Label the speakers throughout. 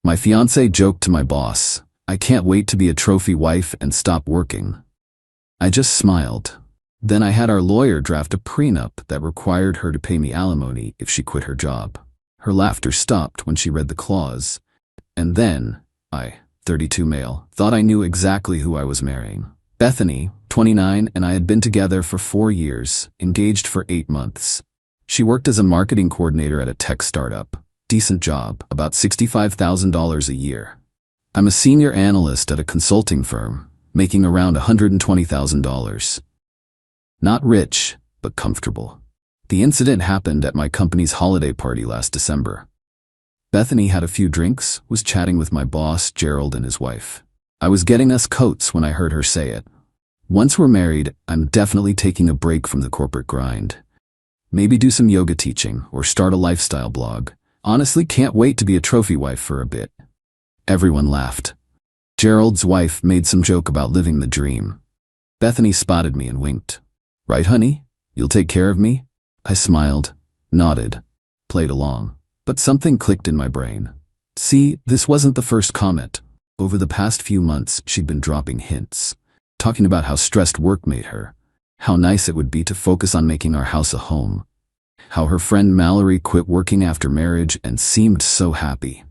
Speaker 1: My fiancé joked to my boss, "I can't wait to be a trophy wife and stop working." I just smiled. Then I had our lawyer draft a prenup that required her to pay me alimony if she quit her job. Her laughter stopped when she read the clause. And then, I, 32 male, thought I knew exactly who I was marrying. Bethany, 29, and I had been together for 4 years, engaged for 8 months. She worked as a marketing coordinator at a tech startup. Decent job, about $65,000 a year. I'm a senior analyst at a consulting firm, making around $120,000. Not rich, but comfortable. The incident happened at my company's holiday party last December. Bethany had a few drinks, was chatting with my boss, Gerald, and his wife. I was getting us coats when I heard her say it. "Once we're married, I'm definitely taking a break from the corporate grind. Maybe do some yoga teaching or start a lifestyle blog. Honestly, can't wait to be a trophy wife for a bit." Everyone laughed. Gerald's wife made some joke about living the dream. Bethany spotted me and winked. "Right, honey? You'll take care of me?" I smiled, nodded, played along. But something clicked in my brain. See, this wasn't the first comment. Over the past few months, she'd been dropping hints, talking about how stressed work made her, how nice it would be to focus on making our house a home, how her friend Mallory quit working after marriage and seemed so happy.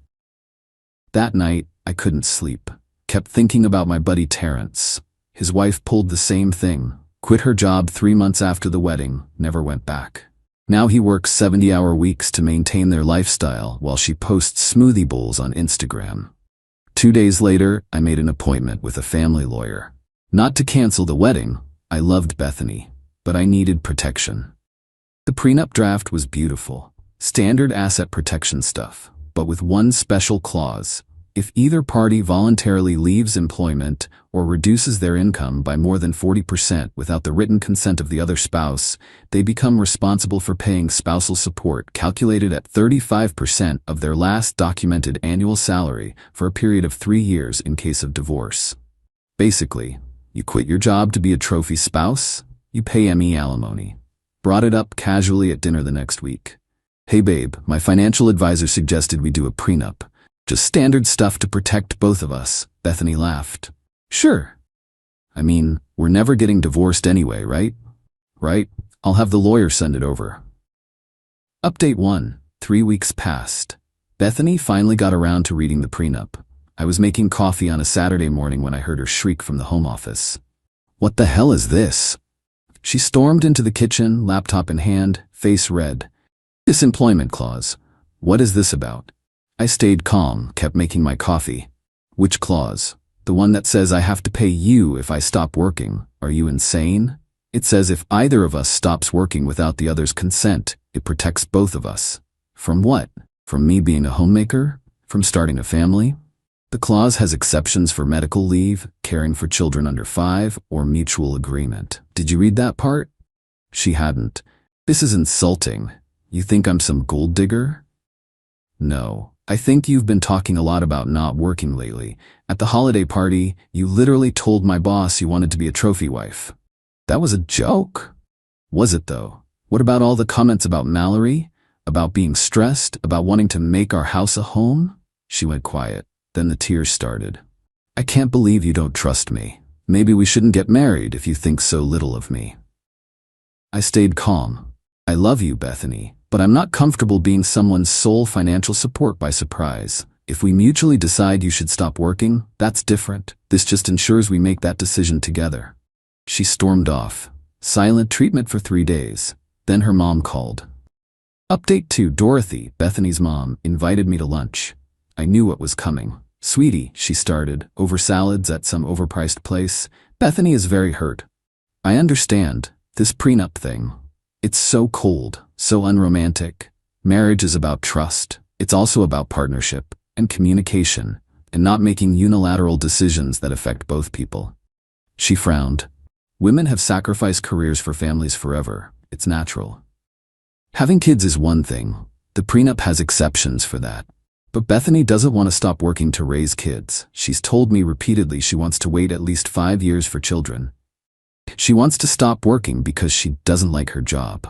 Speaker 1: That night, I couldn't sleep. Kept thinking about my buddy Terrence. His wife pulled the same thing. Quit her job 3 months after the wedding, never went back. Now he works 70-hour weeks to maintain their lifestyle while she posts smoothie bowls on Instagram. 2 days later, I made an appointment with a family lawyer. Not to cancel the wedding. I loved Bethany, but I needed protection. The prenup draft was beautiful. Standard asset protection stuff, but with one special clause. If either party voluntarily leaves employment or reduces their income by more than 40% without the written consent of the other spouse, they become responsible for paying spousal support calculated at 35% of their last documented annual salary for a period of 3 years in case of divorce. Basically, you quit your job to be a trophy spouse, you pay me alimony. Brought it up casually at dinner the next week. "Hey babe, my financial advisor suggested we do a prenup. Just standard stuff to protect both of us." Bethany laughed. "Sure. I mean, we're never getting divorced anyway, right? Right? I'll have the lawyer send it over." Update 1. 3 weeks passed. Bethany finally got around to reading the prenup. I was making coffee on a Saturday morning when I heard her shriek from the home office. "What the hell is this?" She stormed into the kitchen, laptop in hand, face red. "This employment clause. What is this about?" I stayed calm, kept making my coffee. "Which clause? The one that says I have to pay you if I stop working. Are you insane? It says if either of us stops working without the other's consent, it protects both of us. From what? From me being a homemaker? From starting a family? The clause has exceptions for medical leave, caring for children under 5, or mutual agreement. Did you read that part?" She hadn't. "This is insulting. You think I'm some gold digger?" "No. I think you've been talking a lot about not working lately. At the holiday party, you literally told my boss you wanted to be a trophy wife." "That was a joke." "Was it though? What about all the comments about Mallory? About being stressed? About wanting to make our house a home?" She went quiet. Then the tears started. "I can't believe you don't trust me. Maybe we shouldn't get married if you think so little of me." I stayed calm. "I love you, Bethany, but I'm not comfortable being someone's sole financial support by surprise. If we mutually decide you should stop working, that's different. This just ensures we make that decision together." She stormed off. Silent treatment for 3 days. Then her mom called. Update 2. Dorothy, Bethany's mom, invited me to lunch. I knew what was coming. "Sweetie," she started, over salads at some overpriced place. "Bethany is very hurt. I understand. This prenup thing. It's so cold, so unromantic. Marriage is about trust. It's also about partnership and communication and not making unilateral decisions that affect both people." She frowned. "Women have sacrificed careers for families forever. It's natural. Having kids is one thing. The prenup has exceptions for that. But Bethany doesn't want to stop working to raise kids. She's told me repeatedly she wants to wait at least 5 years for children. She wants to stop working because she doesn't like her job.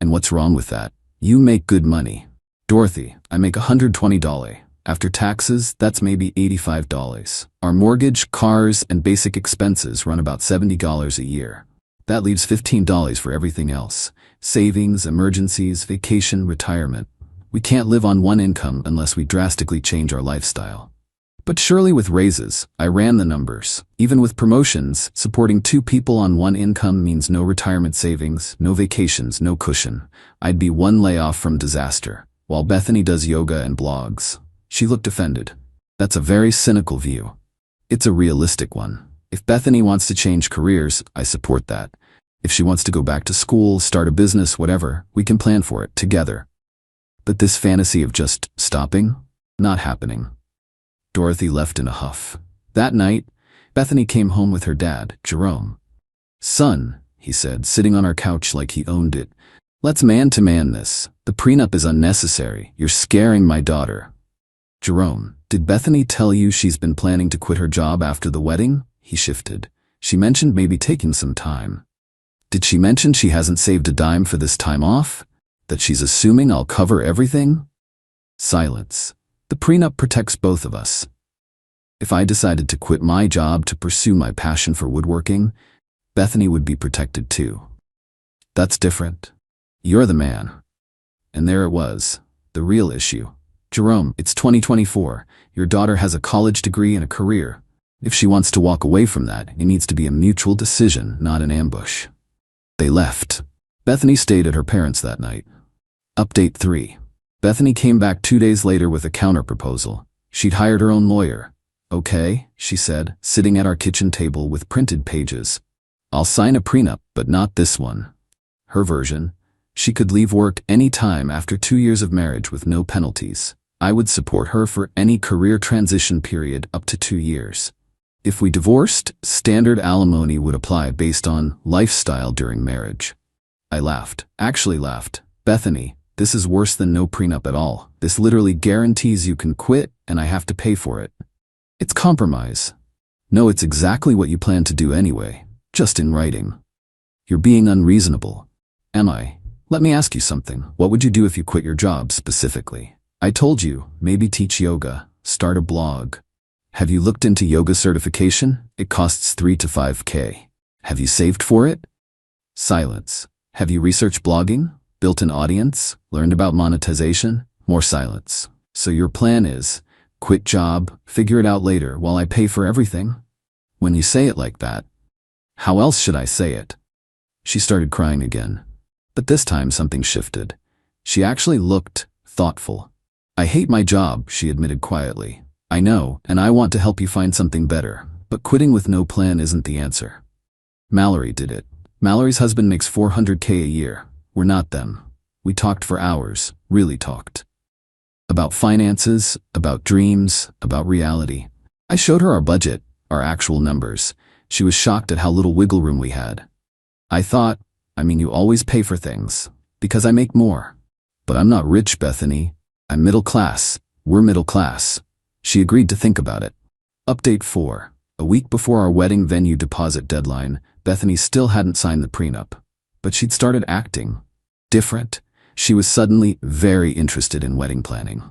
Speaker 1: And what's wrong with that? You make good money." "Dorothy, I make $120. After taxes, that's maybe $85. Our mortgage, cars, and basic expenses run about $70 a year. That leaves $15 for everything else. Savings, emergencies, vacation, retirement. We can't live on one income unless we drastically change our lifestyle. But surely with raises, I ran the numbers. Even with promotions, supporting 2 people on one income means no retirement savings, no vacations, no cushion. I'd be one layoff from disaster, while Bethany does yoga and blogs. She looked offended. That's a very cynical view. It's a realistic one. If Bethany wants to change careers, I support that. If she wants to go back to school, start a business, whatever, we can plan for it together. But this fantasy of just stopping? Not happening. Dorothy left in a huff. That night, Bethany came home with her dad, Jerome. "Son," he said, sitting on our couch like he owned it, "let's man-to-man this. The prenup is unnecessary. You're scaring my daughter." "Jerome, did Bethany tell you she's been planning to quit her job after the wedding?" He shifted. "She mentioned maybe taking some time. Did she mention she hasn't saved a dime for this time off? That she's assuming I'll cover everything?" Silence. The prenup protects both of us. If I decided to quit my job to pursue my passion for woodworking, Bethany would be protected too. That's different. You're the man. And there it was, the real issue. "Jerome, it's 2024. Your daughter has a college degree and a career. If she wants to walk away from that, it needs to be a mutual decision, not an ambush." They left. Bethany stayed at her parents' that night. Update 3. Bethany came back 2 days later with a counterproposal. She'd hired her own lawyer. "Okay," she said, sitting at our kitchen table with printed pages. "I'll sign a prenup, but not this one." Her version: she could leave work any time after 2 years of marriage with no penalties. I would support her for any career transition period up to 2 years. If we divorced, standard alimony would apply based on lifestyle during marriage. I laughed. Actually laughed. "Bethany, this is worse than no prenup at all. This literally guarantees you can quit and I have to pay for it. It's compromise." "No, it's exactly what you plan to do anyway, just in writing." "You're being unreasonable." "Am I? Let me ask you something. What would you do if you quit your job specifically?" "I told you, maybe teach yoga, start a blog." "Have you looked into yoga certification? It costs $3 to $5K. Have you saved for it?" Silence. "Have you researched blogging? Built an audience? Learned about monetization?" More silence. "So your plan is, quit job, figure it out later while I pay for everything?" When you say it like that, how else should I say it? She started crying again. But this time something shifted. She actually looked thoughtful. "I hate my job," she admitted quietly. "I know, and I want to help you find something better, but quitting with no plan isn't the answer." Mallory did it. Mallory's husband makes $400K a year. We're not them. We talked for hours, really talked. About finances, about dreams, about reality. I showed her our budget, our actual numbers. She was shocked at how little wiggle room we had. I thought, you always pay for things, because I make more. But I'm not rich, Bethany. I'm middle class. We're middle class. She agreed to think about it. Update 4. A week before our wedding venue deposit deadline, Bethany still hadn't signed the prenup. But she'd started acting different. She was suddenly very interested in wedding planning.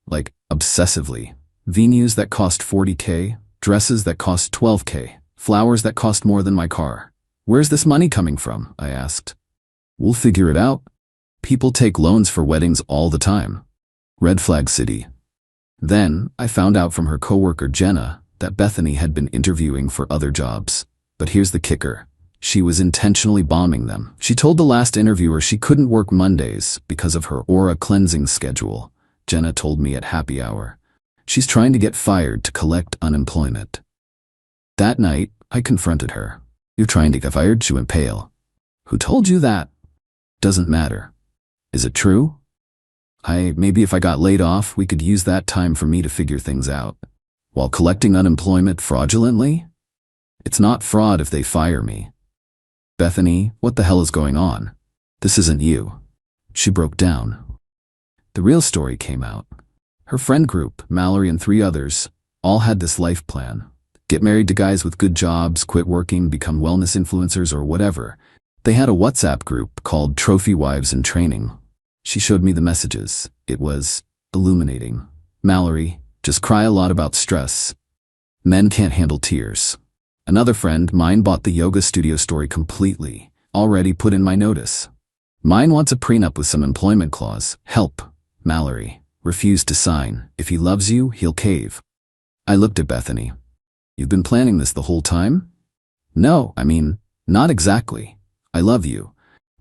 Speaker 1: Like, obsessively. Venues that cost $40K, dresses that cost $12K, flowers that cost more than my car. "Where's this money coming from?" I asked. "We'll figure it out. People take loans for weddings all the time." Red flag city. Then, I found out from her coworker Jenna that Bethany had been interviewing for other jobs. But here's the kicker. She was intentionally bombing them. She told the last interviewer she couldn't work Mondays because of her aura cleansing schedule. Jenna told me at happy hour. She's trying to get fired to collect unemployment. That night, I confronted her. "You're trying to get fired?" She went pale. "Who told you that?" "Doesn't matter. Is it true?" Maybe if I got laid off, we could use that time for me to figure things out. While collecting unemployment fraudulently? It's not fraud if they fire me." "Bethany, what the hell is going on? This isn't you." She broke down. The real story came out. Her friend group, Mallory and 3 others, all had this life plan. Get married to guys with good jobs, quit working, become wellness influencers or whatever. They had a WhatsApp group called Trophy Wives in Training. She showed me the messages. It was illuminating. Mallory, Just cry a lot about stress. Men can't handle tears. Another friend, mine, bought the yoga studio story completely. Already put in my notice. Mine wants a prenup with some employment clause. Help. Mallory. Refused to sign. If he loves you, he'll cave. I looked at Bethany. You've been planning this the whole time? No, I mean, not exactly. I love you.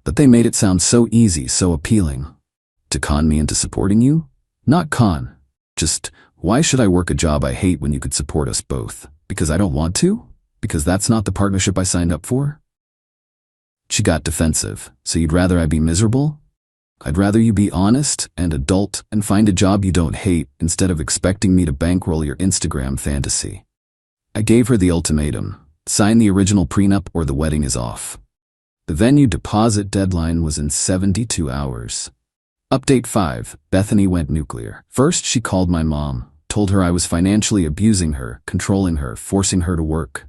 Speaker 1: But they made it sound so easy, so appealing. To con me into supporting you? Not con. Just, why should I work a job I hate when you could support us both? Because I don't want to? Because that's not the partnership I signed up for? She got defensive. So you'd rather I be miserable? I'd rather you be honest and adult and find a job you don't hate instead of expecting me to bankroll your Instagram fantasy. I gave her the ultimatum. Sign the original prenup or the wedding is off. The venue deposit deadline was in 72 hours. Update 5. Bethany went nuclear. First, she called my mom, told her I was financially abusing her, controlling her, forcing her to work.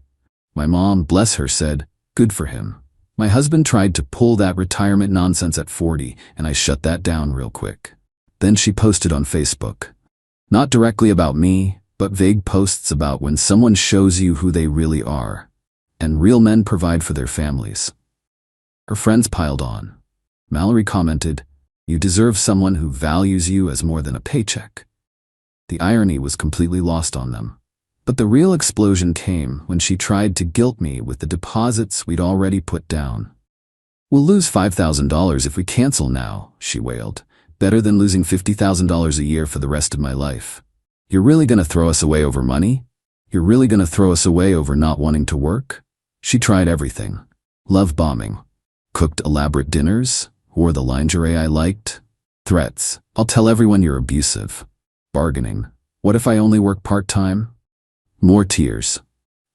Speaker 1: My mom, bless her, said, "Good for him." My husband tried to pull that retirement nonsense at 40, and I shut that down real quick. Then she posted on Facebook. Not directly about me, but vague posts about when someone shows you who they really are. And real men provide for their families. Her friends piled on. Mallory commented, "You deserve someone who values you as more than a paycheck." The irony was completely lost on them. But the real explosion came when she tried to guilt me with the deposits we'd already put down. "We'll lose $5,000 if we cancel now," she wailed. "Better than losing $50,000 a year for the rest of my life. You're really gonna throw us away over money? You're really gonna throw us away over not wanting to work?" She tried everything. Love bombing. Cooked elaborate dinners. Wore the lingerie I liked. Threats. "I'll tell everyone you're abusive." Bargaining. "What if I only work part-time?" More tears.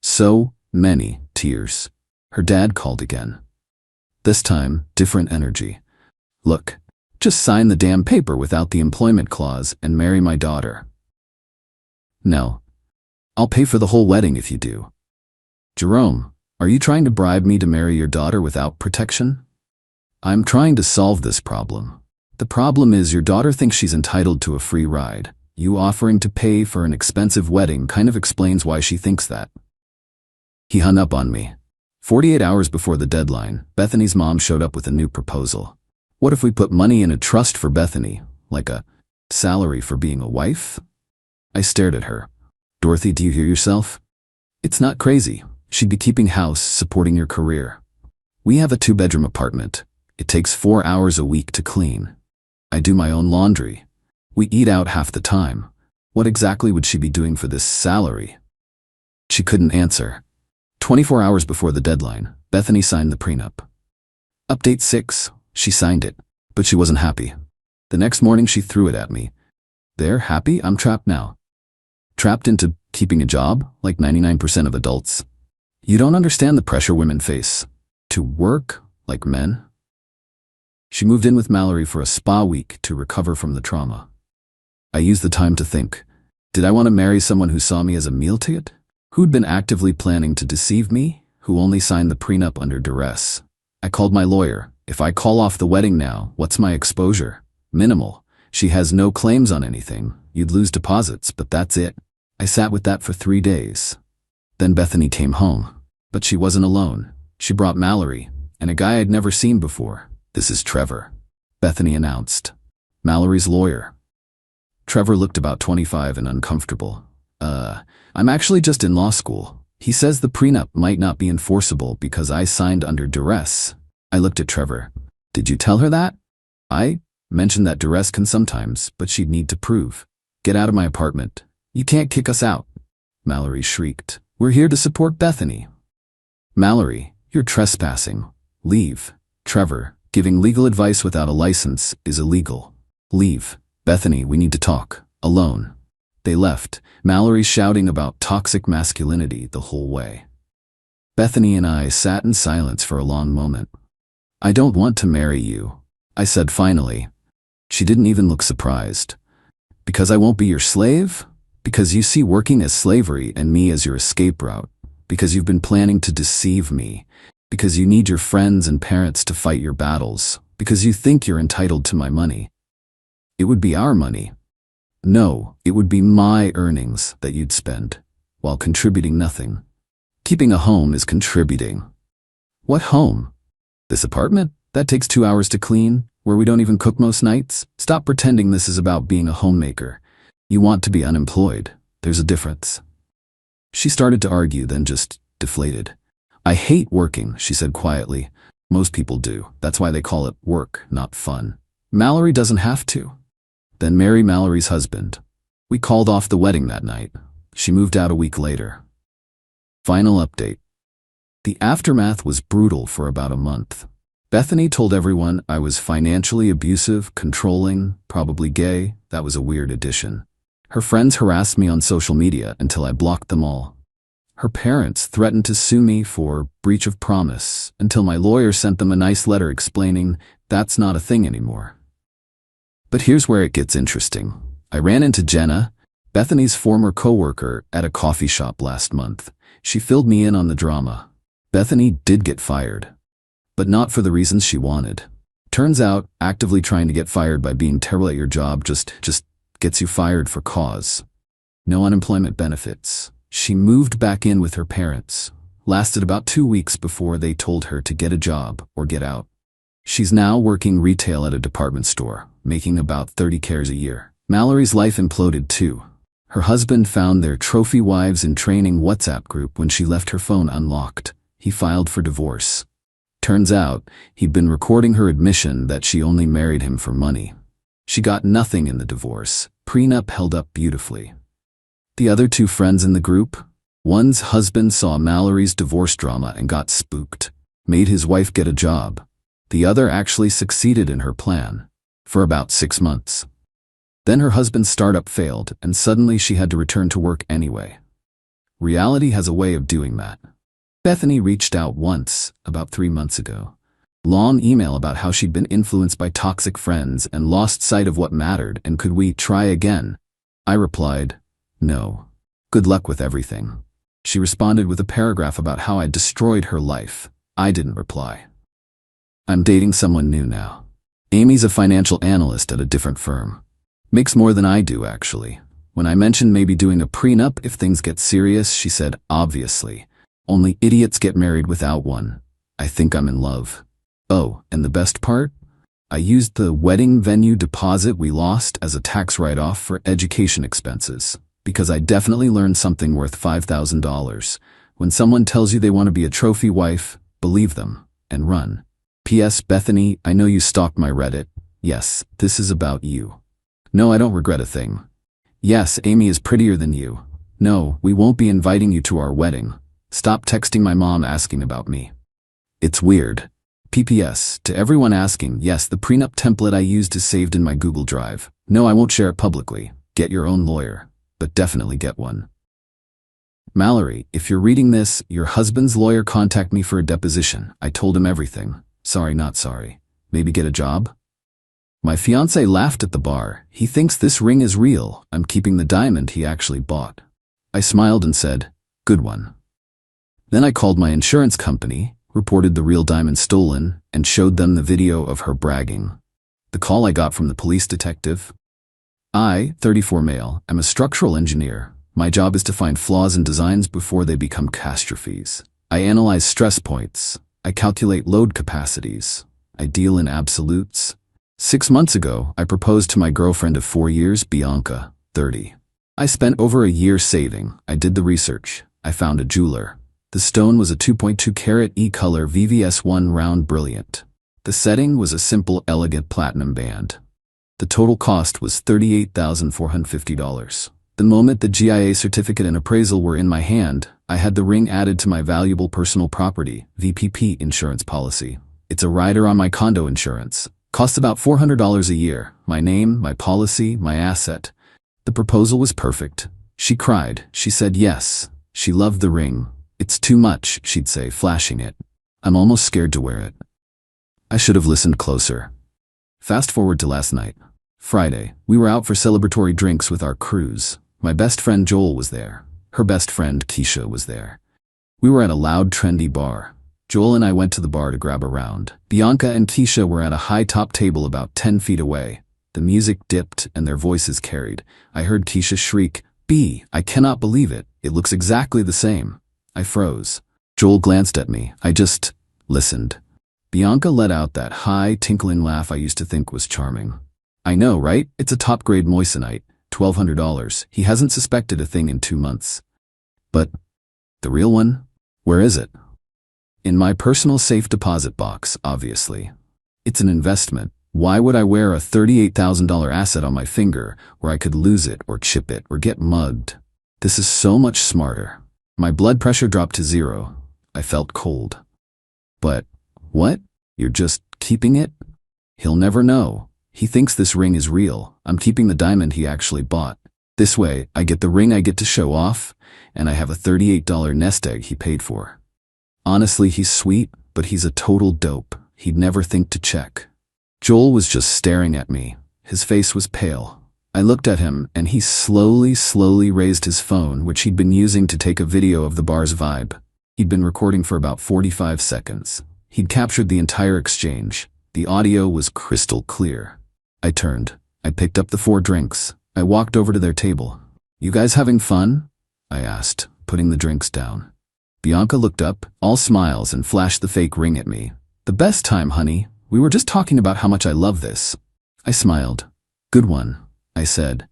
Speaker 1: So many tears. Her dad called again. This time, different energy. "Look, just sign the damn paper without the employment clause and marry my daughter." "No. I'll pay for the whole wedding if you do." "Jerome, are you trying to bribe me to marry your daughter without protection?" "I'm trying to solve this problem. The problem is your daughter thinks she's entitled to a free ride. You offering to pay for an expensive wedding kind of explains why she thinks that." He hung up on me. 48 hours before the deadline, Bethany's mom showed up with a new proposal. "What if we put money in a trust for Bethany, like a salary for being a wife?" I stared at her. "Dorothy, do you hear yourself? It's not crazy. She'd be keeping house, supporting your career. We have a 2-bedroom apartment. It takes 4 hours a week to clean. I do my own laundry. We eat out half the time. What exactly would she be doing for this salary?" She couldn't answer. 24 hours before the deadline, Bethany signed the prenup. Update 6. She signed it, but she wasn't happy. The next morning she threw it at me. "They're happy? I'm trapped now." Trapped into keeping a job, like 99% of adults. "You don't understand the pressure women face. To work like men." She moved in with Mallory for a spa week to recover from the trauma. I used the time to think. Did I want to marry someone who saw me as a meal ticket? Who'd been actively planning to deceive me? Who only signed the prenup under duress? I called my lawyer. If I call off the wedding now, what's my exposure? Minimal. She has no claims on anything. You'd lose deposits, but that's it. I sat with that for 3 days. Then Bethany came home. But she wasn't alone. She brought Mallory, and a guy I'd never seen before. "This is Trevor," Bethany announced. Mallory's lawyer. Trevor looked about 25 and uncomfortable. I'm actually just in law school. He says the prenup might not be enforceable because I signed under duress." I looked at Trevor. "Did you tell her that?" "I mentioned that duress can sometimes, but she'd need to prove." "Get out of my apartment. You can't kick us out." Mallory shrieked. "We're here to support Bethany." "Mallory, you're trespassing. Leave." Trevor, "Giving legal advice without a license is illegal. Leave." "Bethany, we need to talk. Alone." They left, Mallory shouting about toxic masculinity the whole way. Bethany and I sat in silence for a long moment. "I don't want to marry you," I said finally. She didn't even look surprised. "Because I won't be your slave? Because you see working as slavery and me as your escape route? Because you've been planning to deceive me? Because you need your friends and parents to fight your battles? Because you think you're entitled to my money? It would be our money." No, it would be my earnings that you'd spend, while contributing nothing. Keeping a home is contributing. What home? This apartment? That takes 2 hours to clean, where we don't even cook most nights? Stop pretending this is about being a homemaker. You want to be unemployed. There's a difference. She started to argue, then just deflated. I hate working, she said quietly. Most people do. That's why they call it work, not fun. Mallory doesn't have to. Then marry Mallory's husband. We called off the wedding that night. She moved out a week later. Final update. The aftermath was brutal for about a month. Bethany told everyone I was financially abusive, controlling, probably gay. That was a weird addition. Her friends harassed me on social media until I blocked them all. Her parents threatened to sue me for breach of promise until my lawyer sent them a nice letter explaining that's not a thing anymore. But here's where it gets interesting. I ran into Jenna, Bethany's former coworker, at a coffee shop last month. She filled me in on the drama. Bethany did get fired, but not for the reasons she wanted. Turns out, actively trying to get fired by being terrible at your job just gets you fired for cause. No unemployment benefits. She moved back in with her parents. Lasted about 2 weeks before they told her to get a job or get out. She's now working retail at a department store, making about $30K a year. Mallory's life imploded too. Her husband found their trophy wives in training WhatsApp group when she left her phone unlocked. He filed for divorce. Turns out, he'd been recording her admission that she only married him for money. She got nothing in the divorce. Prenup held up beautifully. The other 2 friends in the group? One's husband saw Mallory's divorce drama and got spooked. Made his wife get a job. The other actually succeeded in her plan. For about 6 months. Then her husband's startup failed, and suddenly she had to return to work anyway. Reality has a way of doing that. Bethany reached out once, about 3 months ago. Long email about how she'd been influenced by toxic friends and lost sight of what mattered, and could we try again? I replied, no. Good luck with everything. She responded with a paragraph about how I'd destroyed her life. I didn't reply. I'm dating someone new now. Amy's a financial analyst at a different firm. Makes more than I do, actually. When I mentioned maybe doing a prenup if things get serious, she said, obviously. Only idiots get married without one. I think I'm in love. Oh, and the best part? I used the wedding venue deposit we lost as a tax write-off for education expenses, because I definitely learned something worth $5,000. When someone tells you they want to be a trophy wife, believe them, and run. P.S. Bethany, I know you stalked my Reddit. Yes, this is about you. No, I don't regret a thing. Yes, Amy is prettier than you. No, we won't be inviting you to our wedding. Stop texting my mom asking about me. It's weird. PPS, to everyone asking, yes, the prenup template I used is saved in my Google Drive. No, I won't share it publicly. Get your own lawyer, but definitely get one. Mallory, if you're reading this, your husband's lawyer contacted me for a deposition. I told him everything. Sorry, not sorry. Maybe get a job? My fiancé laughed at the bar. He thinks this ring is real. I'm keeping the diamond he actually bought. I smiled and said, good one. Then I called my insurance company, reported the real diamond stolen, and showed them the video of her bragging. The call I got from the police detective. I, 34 male, am a structural engineer. My job is to find flaws in designs before they become catastrophes. I analyze stress points. I calculate load capacities. I deal in absolutes. 6 months ago, I proposed to my girlfriend of 4 years, Bianca, 30. I spent over a year saving. I did the research. I found a jeweler. The stone was a 2.2 carat E-color VVS1 round brilliant. The setting was a simple, elegant platinum band. The total cost was $38,450. The moment the GIA certificate and appraisal were in my hand, I had the ring added to my valuable personal property, VPP insurance policy. It's a rider on my condo insurance. Costs about $400 a year. My name, my policy, my asset. The proposal was perfect. She cried. She said yes. She loved the ring. It's too much, she'd say, flashing it. I'm almost scared to wear it. I should have listened closer. Fast forward to last night. Friday, we were out for celebratory drinks with our crews. My best friend Joel was there. Her best friend Keisha was there. We were at a loud, trendy bar. Joel and I went to the bar to grab a round. Bianca and Keisha were at a high top table about 10 feet away. The music dipped and their voices carried. I heard Keisha shriek, "B, I cannot believe it. It looks exactly the same." I froze. Joel glanced at me. I just listened. Bianca let out that high, tinkling laugh I used to think was charming. "I know, right? It's a top-grade moissanite. $1,200. He hasn't suspected a thing in 2 months. But the real one? Where is it?" "In my personal safe deposit box, obviously. It's an investment. Why would I wear a $38,000 asset on my finger where I could lose it or chip it or get mugged? This is so much smarter." My blood pressure dropped to 0. I felt cold. "But what? You're just keeping it?" "He'll never know. He thinks this ring is real. I'm keeping the diamond he actually bought. This way, I get the ring I get to show off, and I have a $38 nest egg he paid for." Honestly, he's sweet, but he's a total dope. He'd never think to check. Joel was just staring at me. His face was pale. I looked at him, and he slowly raised his phone, which he'd been using to take a video of the bar's vibe. He'd been recording for about 45 seconds. He'd captured the entire exchange. The audio was crystal clear. I turned. I picked up the 4 drinks. I walked over to their table. "You guys having fun?" I asked, putting the drinks down. Bianca looked up, all smiles, and flashed the fake ring at me. "The best time, honey. We were just talking about how much I love this." I smiled. "Good one," I said.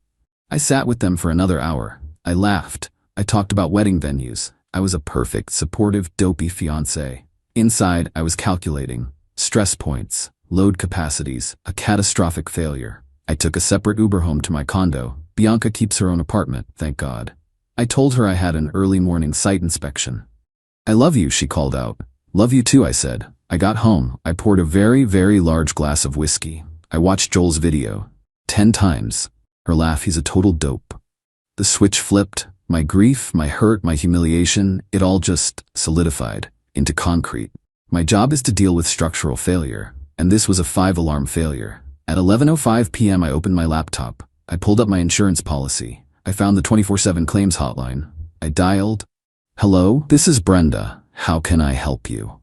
Speaker 1: I sat with them for another hour. I laughed. I talked about wedding venues. I was a perfect, supportive, dopey fiancé. Inside, I was calculating. Stress points, load capacities, a catastrophic failure. I took a separate Uber home to my condo. Bianca keeps her own apartment, thank God. I told her I had an early morning site inspection. "I love you," she called out. "Love you too," I said. I got home. I poured a very large glass of whiskey. I watched Joel's video. 10 times. Her laugh, he's a total dope. The switch flipped. My grief, my hurt, my humiliation, it all just solidified into concrete. My job is to deal with structural failure, and this was a 5-alarm failure. At 11:05 p.m. I opened my laptop. I pulled up my insurance policy. I found the 24/7 claims hotline. I dialed. "Hello, this is Brenda. How can I help you?"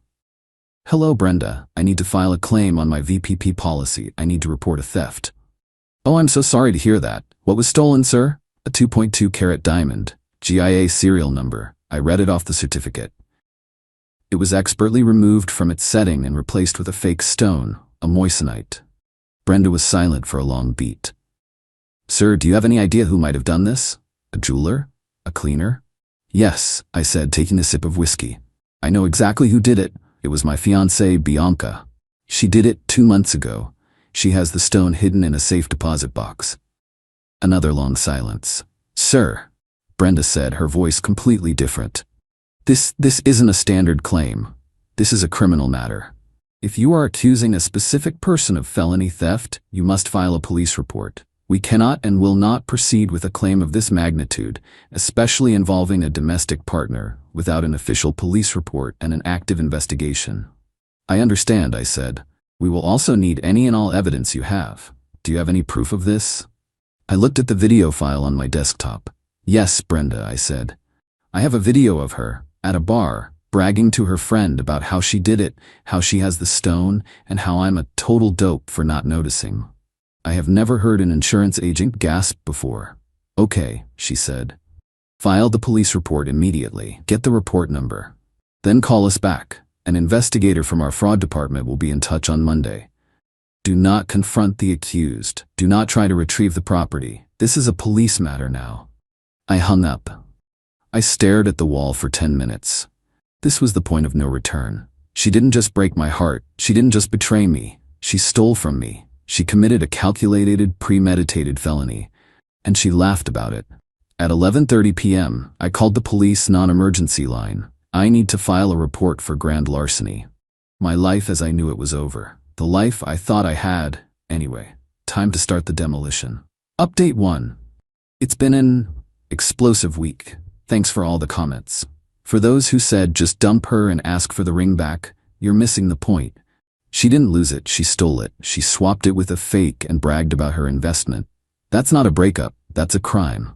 Speaker 1: "Hello, Brenda. I need to file a claim on my VPP policy. I need to report a theft." "Oh, I'm so sorry to hear that. What was stolen, sir?" "A 2.2-carat diamond. GIA serial number." I read it off the certificate. It was expertly removed from its setting and replaced with a fake stone, a moissanite. Brenda was silent for a long beat. "Sir, do you have any idea who might have done this? A jeweler? A cleaner?" "Yes," I said, taking a sip of whiskey. "I know exactly who did it. It was my fiancée, Bianca. She did it 2 months ago. She has the stone hidden in a safe deposit box." Another long silence. "Sir," Brenda said, her voice completely different. This isn't a standard claim. This is a criminal matter. If you are accusing a specific person of felony theft, you must file a police report. We cannot and will not proceed with a claim of this magnitude, especially involving a domestic partner, without an official police report and an active investigation." "I understand," I said. "We will also need any and all evidence you have. Do you have any proof of this?" I looked at the video file on my desktop. "Yes, Brenda," I said. "I have a video of her, at a bar, bragging to her friend about how she did it, how she has the stone, and how I'm a total dope for not noticing." I have never heard an insurance agent gasp before. "Okay," she said. "File the police report immediately. Get the report number. Then call us back. An investigator from our fraud department will be in touch on Monday. Do not confront the accused. Do not try to retrieve the property. This is a police matter now." I hung up. I stared at the wall for 10 minutes. This was the point of no return. She didn't just break my heart. She didn't just betray me. She stole from me. She committed a calculated, premeditated felony. And she laughed about it. At 11:30 p.m., I called the police non-emergency line. I need to file a report for grand larceny. My life as I knew it was over. The life I thought I had. Anyway, time to start the demolition. Update 1. It's been an explosive week. Thanks for all the comments. For those who said just dump her and ask for the ring back, you're missing the point. She didn't lose it, she stole it. She swapped it with a fake and bragged about her investment. That's not a breakup, that's a crime.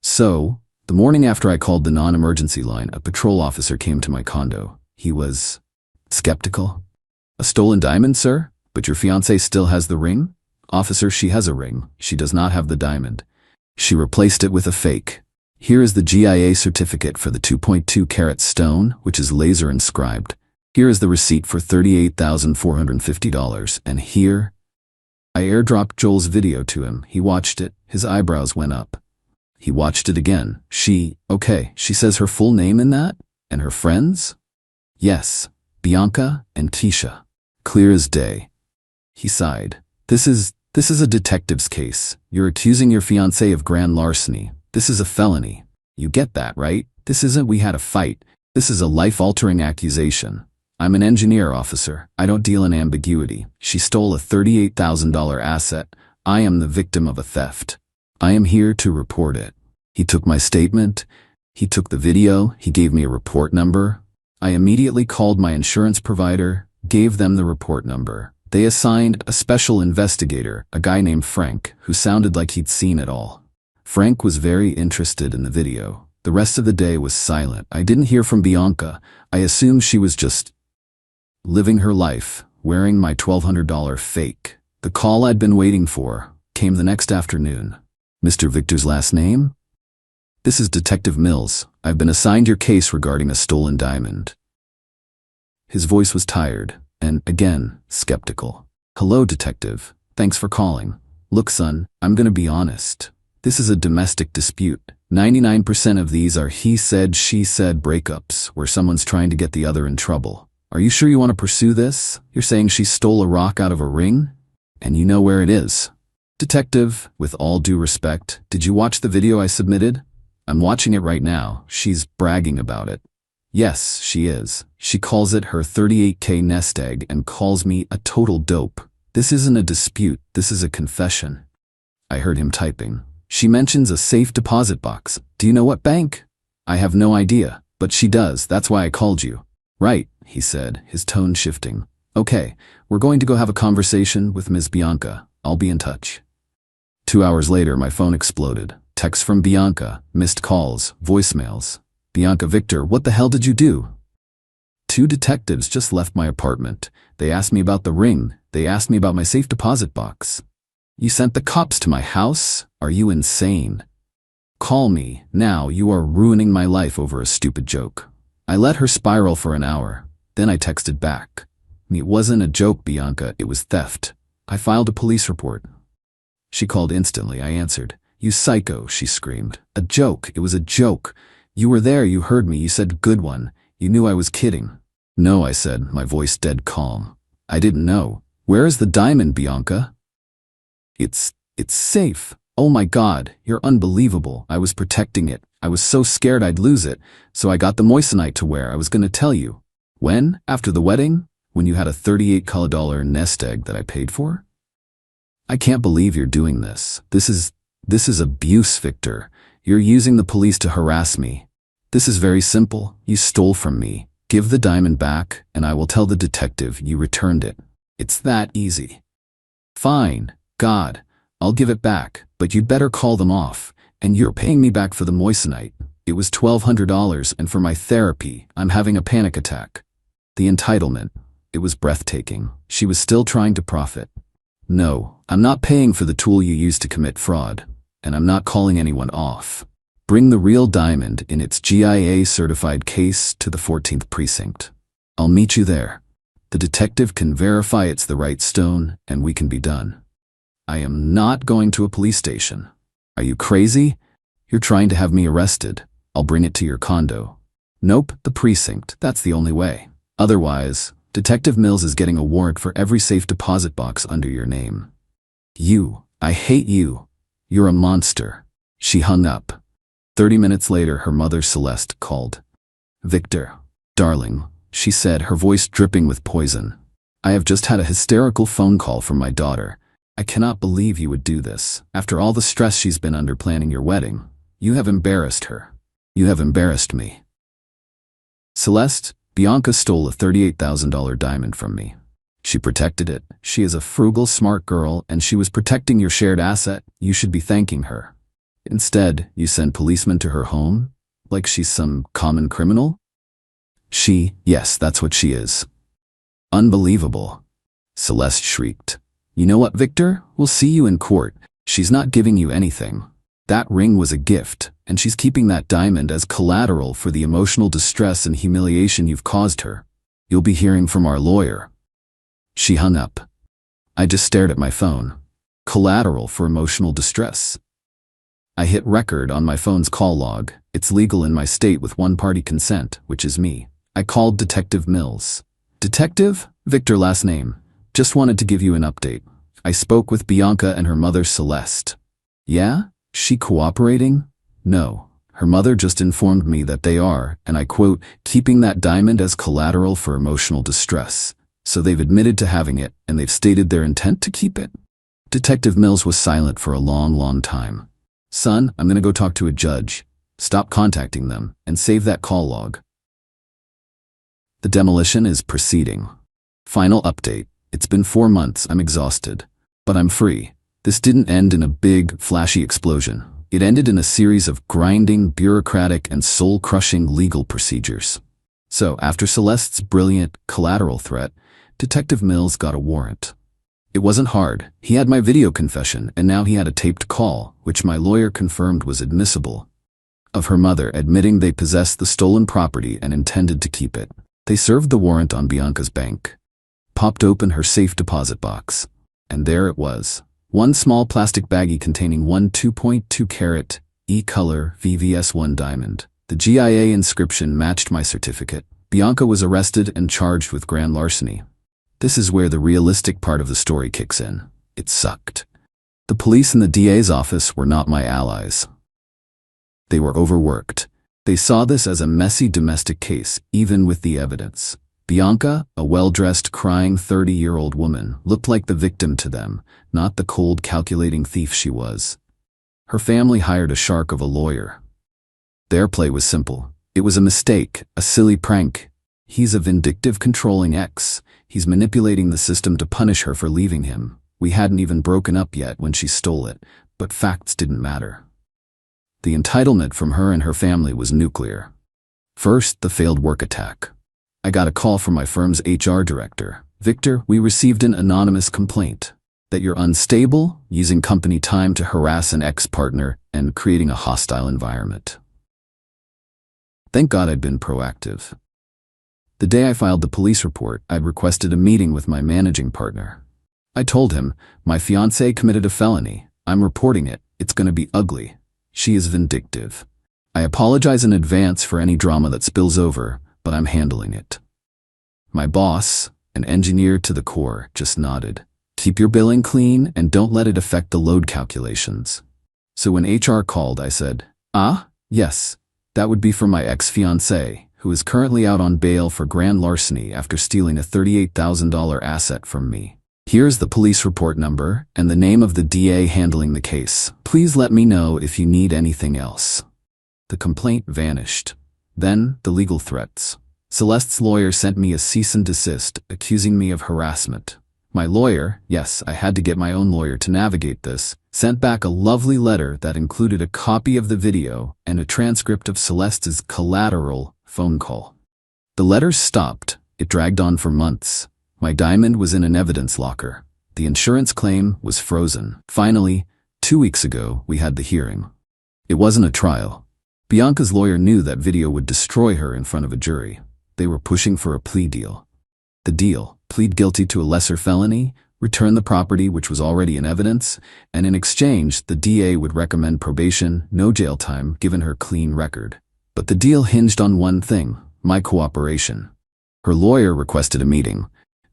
Speaker 1: So, the morning after I called the non-emergency line, a patrol officer came to my condo. He was skeptical. "A stolen diamond, sir? But your fiancé still has the ring?" Officer, she has a ring. She does not have the diamond. She replaced it with a fake. Here is the GIA certificate for the 2.2-carat stone, which is laser inscribed. Here is the receipt for $38,450, and here... I airdropped Joel's video to him. He watched it. His eyebrows went up. He watched it again. Okay, she says her full name in that? And her friends? Yes, Bianca and Tisha. Clear as day. He sighed. This is a detective's case. You're accusing your fiancé of grand larceny. This is a felony. You get that, right? This isn't we had a fight. This is a life-altering accusation. I'm an engineer, officer. I don't deal in ambiguity. She stole a $38,000 asset. I am the victim of a theft. I am here to report it. He took my statement. He took the video. He gave me a report number. I immediately called my insurance provider, gave them the report number. They assigned a special investigator, a guy named Frank, who sounded like he'd seen it all. Frank was very interested in the video. The rest of the day was silent. I didn't hear from Bianca. I assumed she was just living her life, wearing my $1,200 fake. The call I'd been waiting for came the next afternoon. Mr. Victor's last name? This is Detective Mills. I've been assigned your case regarding a stolen diamond. His voice was tired, and, again, skeptical. Hello, detective. Thanks for calling. Look, son, I'm gonna be honest. This is a domestic dispute. 99% of these are he said, she said breakups, where someone's trying to get the other in trouble. Are you sure you want to pursue this? You're saying she stole a rock out of a ring? And you know where it is. Detective, with all due respect, did you watch the video I submitted? I'm watching it right now. She's bragging about it. Yes, she is. She calls it her 38K nest egg and calls me a total dope. This isn't a dispute. This is a confession. I heard him typing. She mentions a safe deposit box. Do you know what bank? I have no idea, but she does. That's why I called you. Right, he said, his tone shifting. Okay, we're going to go have a conversation with Ms. Bianca. I'll be in touch. 2 hours later, my phone exploded. Texts from Bianca, missed calls, voicemails. Bianca, Victor, what the hell did you do? 2 detectives just left my apartment. They asked me about the ring. They asked me about my safe deposit box. You sent the cops to my house? Are you insane? Call me. Now you are ruining my life over a stupid joke. I let her spiral for an hour. Then I texted back. It wasn't a joke, Bianca. It was theft. I filed a police report. She called instantly. I answered. You psycho, she screamed. A joke. It was a joke. You were there. You heard me. You said good one. You knew I was kidding. No, I said, my voice dead calm. I didn't know. Where is the diamond, Bianca? It's safe. Oh my God, you're unbelievable. I was protecting it. I was so scared I'd lose it, so I got the moissanite to wear. I was going to tell you. When? After the wedding? When you had a $38 nest egg that I paid for? I can't believe you're doing this. This is abuse, Victor. You're using the police to harass me. This is very simple. You stole from me. Give the diamond back, and I will tell the detective you returned it. It's that easy. Fine. God, I'll give it back, but you'd better call them off. And you're paying me back for the moissanite. It was $1,200, and for my therapy, I'm having a panic attack. The entitlement. It was breathtaking. She was still trying to profit. No, I'm not paying for the tool you used to commit fraud, and I'm not calling anyone off. Bring the real diamond in its GIA-certified case to the 14th precinct. I'll meet you there. The detective can verify it's the right stone, and we can be done. I am not going to a police station. Are you crazy? You're trying to have me arrested. I'll bring it to your condo. Nope, the precinct. That's the only way. Otherwise, Detective Mills is getting a warrant for every safe deposit box under your name. I hate you. You're a monster. She hung up. 30 minutes later, her mother Celeste called. Victor, darling, she said, her voice dripping with poison. I have just had a hysterical phone call from my daughter. I cannot believe you would do this. After all the stress she's been under planning your wedding, you have embarrassed her. You have embarrassed me. Celeste, Bianca stole a $38,000 diamond from me. She protected it. She is a frugal, smart girl, and she was protecting your shared asset. You should be thanking her. Instead, you send policemen to her home? Like she's some common criminal? Yes, that's what she is. Unbelievable. Celeste shrieked. "You know what, Victor? We'll see you in court. She's not giving you anything. That ring was a gift, and she's keeping that diamond as collateral for the emotional distress and humiliation you've caused her. You'll be hearing from our lawyer." She hung up. I just stared at my phone. Collateral for emotional distress. I hit record on my phone's call log. It's legal in my state with one-party consent, which is me. I called Detective Mills. "Detective? Victor last name. Just wanted to give you an update. I spoke with Bianca and her mother Celeste." "Yeah? She cooperating?" "No. Her mother just informed me that they are, and I quote, keeping that diamond as collateral for emotional distress. So they've admitted to having it, and they've stated their intent to keep it." Detective Mills was silent for a long time. "Son, I'm gonna go talk to a judge. Stop contacting them, and save that call log." The demolition is proceeding. Final update. It's been 4 months, I'm exhausted. But I'm free. This didn't end in a big, flashy explosion. It ended in a series of grinding, bureaucratic, and soul-crushing legal procedures. So, after Celeste's brilliant collateral threat, Detective Mills got a warrant. It wasn't hard. He had my video confession, and now he had a taped call, which my lawyer confirmed was admissible, of her mother admitting they possessed the stolen property and intended to keep it. They served the warrant on Bianca's bank, popped open her safe deposit box, and there it was. One small plastic baggie containing one 2.2 carat E-color VVS1 diamond. The GIA inscription matched my certificate. Bianca was arrested and charged with grand larceny. This is where the realistic part of the story kicks in. It sucked. The police and the DA's office were not my allies. They were overworked. They saw this as a messy domestic case, even with the evidence. Bianca, a well-dressed, crying 30-year-old woman, looked like the victim to them, not the cold, calculating thief she was. Her family hired a shark of a lawyer. Their play was simple. It was a mistake, a silly prank. He's a vindictive, controlling ex. He's manipulating the system to punish her for leaving him. We hadn't even broken up yet when she stole it, but facts didn't matter. The entitlement from her and her family was nuclear. First, the failed work attack. I got a call from my firm's HR director. "Victor, we received an anonymous complaint that you're unstable, using company time to harass an ex-partner, and creating a hostile environment." Thank God I'd been proactive. The day I filed the police report, I'd requested a meeting with my managing partner. I told him, "My fiancée committed a felony. I'm reporting it. It's gonna be ugly. She is vindictive. I apologize in advance for any drama that spills over, but I'm handling it." My boss, an engineer to the core, just nodded. "Keep your billing clean and don't let it affect the load calculations." So when HR called, I said, yes, that would be for my ex-fiancée, who is currently out on bail for grand larceny after stealing a $38,000 asset from me. Here's the police report number and the name of the DA handling the case. Please let me know if you need anything else." The complaint vanished. Then, the legal threats. Celeste's lawyer sent me a cease and desist, accusing me of harassment. My lawyer, yes, I had to get my own lawyer to navigate this, sent back a lovely letter that included a copy of the video and a transcript of Celeste's collateral phone call. The letters stopped. It dragged on for months. My diamond was in an evidence locker. The insurance claim was frozen. Finally, 2 weeks ago, we had the hearing. It wasn't a trial. Bianca's lawyer knew that video would destroy her in front of a jury. They were pushing for a plea deal. The deal: plead guilty to a lesser felony, return the property which was already in evidence, and in exchange, the DA would recommend probation, no jail time, given her clean record. But the deal hinged on one thing: my cooperation. Her lawyer requested a meeting.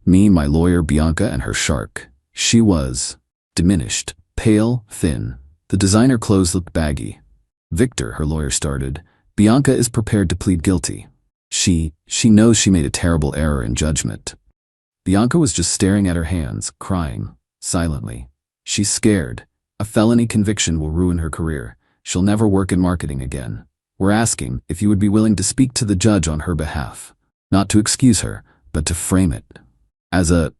Speaker 1: Me, my lawyer, Bianca, and her shark. She was diminished, pale, thin. The designer clothes looked baggy. "Victor," her lawyer started, "Bianca is prepared to plead guilty. She knows she made a terrible error in judgment." Bianca was just staring at her hands, crying, silently. "She's scared. A felony conviction will ruin her career. She'll never work in marketing again. We're asking if you would be willing to speak to the judge on her behalf. Not to excuse her, but to frame it as a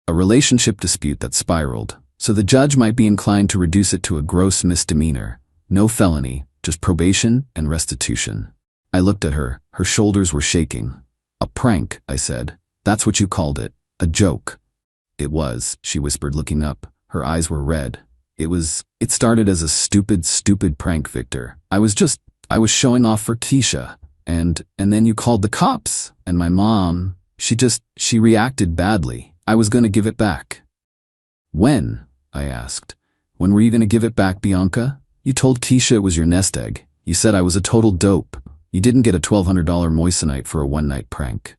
Speaker 1: relationship dispute that spiraled, so the judge might be inclined to reduce it to a gross misdemeanor. No felony, just probation and restitution." I looked at her. Her shoulders were shaking. "A prank," I said. "That's what you called it. A joke." It was, she whispered, looking up. Her eyes were red. It started as a stupid prank, Victor. I was showing off for Keisha. And then you called the cops. And my mom, she reacted badly. I was gonna give it back. When? I asked. When were you gonna give it back, Bianca? You told Keisha it was your nest egg. You said I was a total dope. You didn't get a $1,200 moissanite for a one-night prank.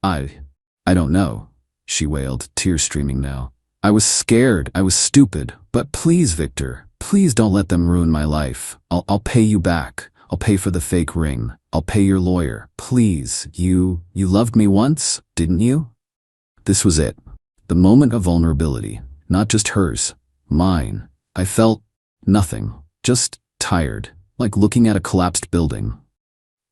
Speaker 1: I don't know, she wailed, tears streaming now. I was scared, I was stupid, but please, Victor, please don't let them ruin my life. I'll pay you back. I'll pay for the fake ring. I'll pay your lawyer. Please, you loved me once, didn't you? This was it. The moment of vulnerability. Not just hers, mine. I felt nothing, just tired, like looking at a collapsed building.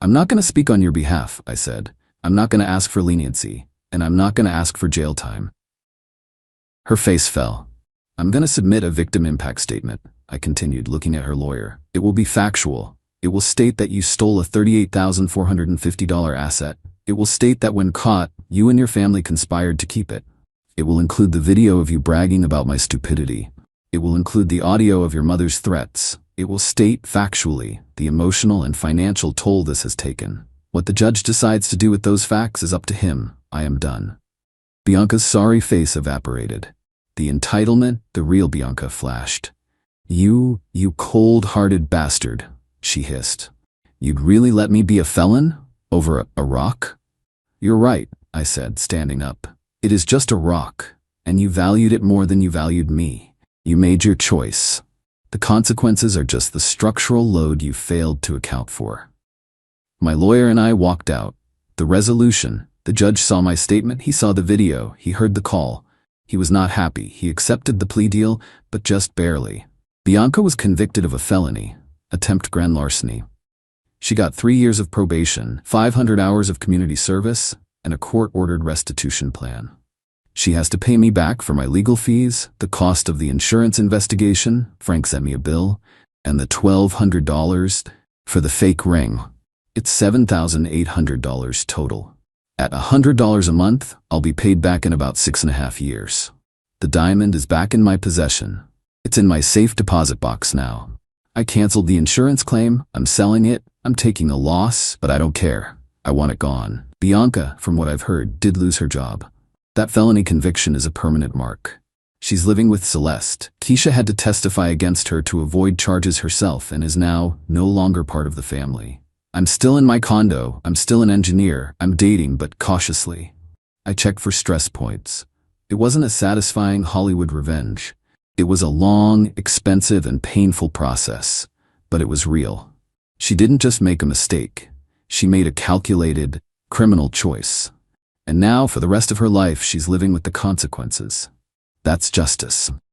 Speaker 1: I'm not gonna speak on your behalf, I said. I'm not gonna ask for leniency, and I'm not gonna ask for jail time. Her face fell. I'm gonna submit a victim impact statement, I continued, looking at her lawyer. It will be factual. It will state that you stole a $38,450 asset. It will state that when caught, you and your family conspired to keep it. It will include the video of you bragging about my stupidity. It will include the audio of your mother's threats. It will state factually the emotional and financial toll this has taken. What the judge decides to do with those facts is up to him. I am done. Bianca's sorry face evaporated. The entitlement, the real Bianca, flashed. You cold-hearted bastard, she hissed. You'd really let me be a felon? Over a rock? You're right, I said, standing up. It is just a rock, and you valued it more than you valued me. You made your choice. The consequences are just the structural load you failed to account for. My lawyer and I walked out. The resolution. The judge saw my statement, he saw the video, he heard the call. He was not happy. He accepted the plea deal, but just barely. Bianca was convicted of a felony, attempt grand larceny. She got 3 years of probation, 500 hours of community service, and a court-ordered restitution plan. She has to pay me back for my legal fees, the cost of the insurance investigation, Frank sent me a bill, and the $1,200 for the fake ring. It's $7,800 total. At $100 a month, I'll be paid back in about 6.5 years. The diamond is back in my possession. It's in my safe deposit box now. I canceled the insurance claim, I'm selling it, I'm taking a loss, but I don't care. I want it gone. Bianca, from what I've heard, did lose her job. That felony conviction is a permanent mark. She's living with Celeste. Keisha had to testify against her to avoid charges herself and is now no longer part of the family. I'm still in my condo, I'm still an engineer, I'm dating but cautiously. I checked for stress points. It wasn't a satisfying Hollywood revenge. It was a long, expensive, and painful process, but it was real. She didn't just make a mistake. She made a calculated, criminal choice. And now, for the rest of her life, she's living with the consequences. That's justice.